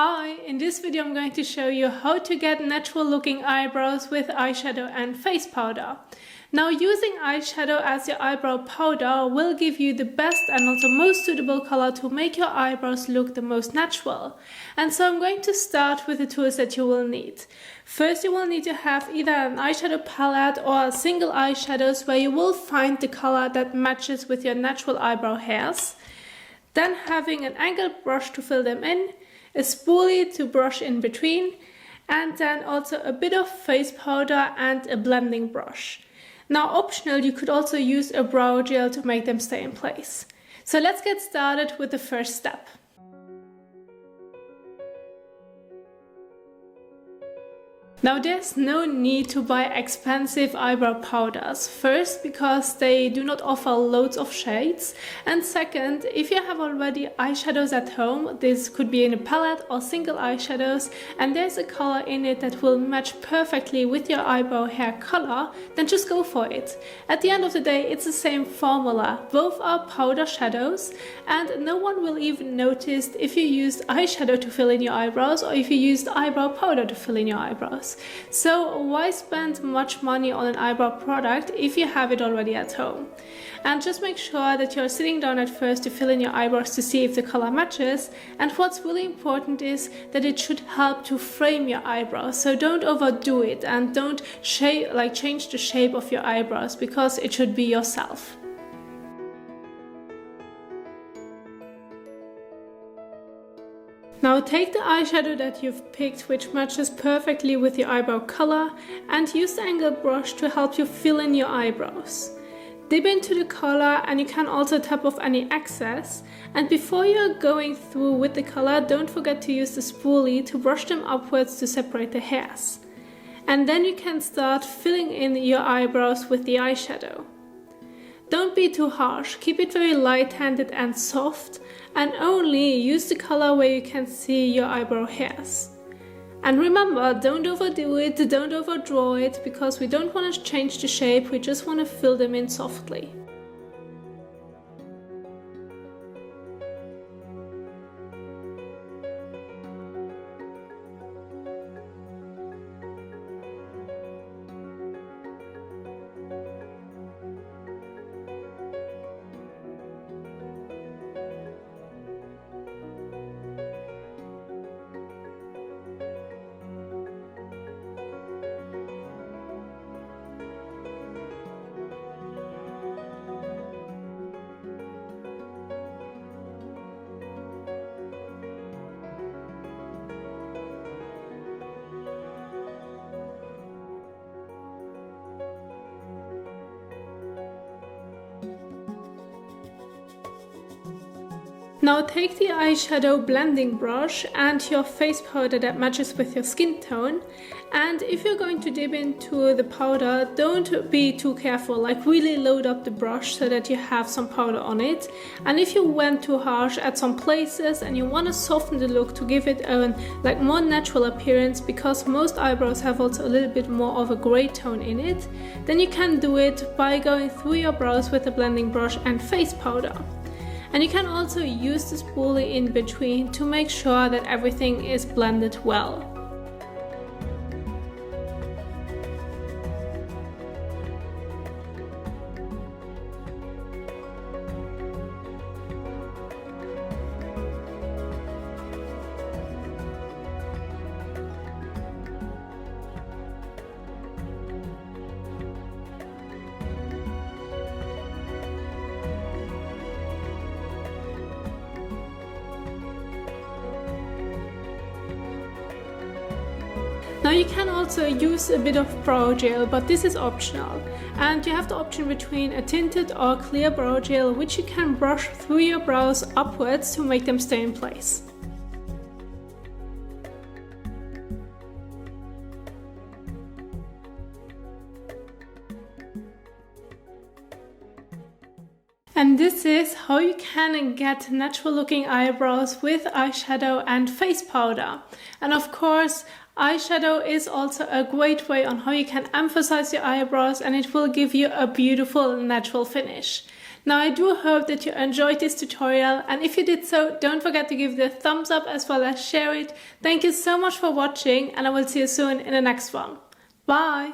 Hi, in this video I'm going to show you how to get natural looking eyebrows with eyeshadow and face powder. Now, using eyeshadow as your eyebrow powder will give you the best and also most suitable color to make your eyebrows look the most natural. And so I'm going to start with the tools that you will need. First, you will need to have either an eyeshadow palette or a single eyeshadows where you will find the color that matches with your natural eyebrow hairs. Then having an angled brush to fill them in, a spoolie to brush in between, and then also a bit of face powder and a blending brush. Now, optional, you could also use a brow gel to make them stay in place. So let's get started with the first step. Now, there's no need to buy expensive eyebrow powders. First, because they do not offer loads of shades, and second, if you have already eyeshadows at home, this could be in a palette or single eyeshadows, and there's a color in it that will match perfectly with your eyebrow hair color, then just go for it. At the end of the day, it's the same formula. Both are powder shadows, and no one will even notice if you used eyeshadow to fill in your eyebrows or if you used eyebrow powder to fill in your eyebrows. So why spend much money on an eyebrow product if you have it already at home? And just make sure that you're sitting down at first to fill in your eyebrows to see if the color matches. And what's really important is that it should help to frame your eyebrows. So don't overdo it and don't change the shape of your eyebrows, because it should be yourself. Now take the eyeshadow that you've picked, which matches perfectly with your eyebrow color, and use the angled brush to help you fill in your eyebrows. Dip into the color, and you can also tap off any excess. And before you're going through with the color, don't forget to use the spoolie to brush them upwards to separate the hairs. And then you can start filling in your eyebrows with the eyeshadow. Don't be too harsh, keep it very light-handed and soft, and only use the color where you can see your eyebrow hairs. And remember, don't overdo it, don't overdraw it, because we don't want to change the shape, we just want to fill them in softly. Now take the eyeshadow blending brush and your face powder that matches with your skin tone, and if you're going to dip into the powder, don't be too careful, really load up the brush so that you have some powder on it. And if you went too harsh at some places and you want to soften the look to give it a more natural appearance, because most eyebrows have also a little bit more of a gray tone in it, then you can do it by going through your brows with a blending brush and face powder. And you can also use the spoolie in between to make sure that everything is blended well. Now you can also use a bit of brow gel, but this is optional. And you have the option between a tinted or clear brow gel, which you can brush through your brows upwards to make them stay in place. And this is how you can get natural looking eyebrows with eyeshadow and face powder. And of course, eyeshadow is also a great way on how you can emphasize your eyebrows, and it will give you a beautiful natural finish. Now I do hope that you enjoyed this tutorial, and if you did so, don't forget to give it a thumbs up as well as share it. Thank you so much for watching, and I will see you soon in the next one. Bye!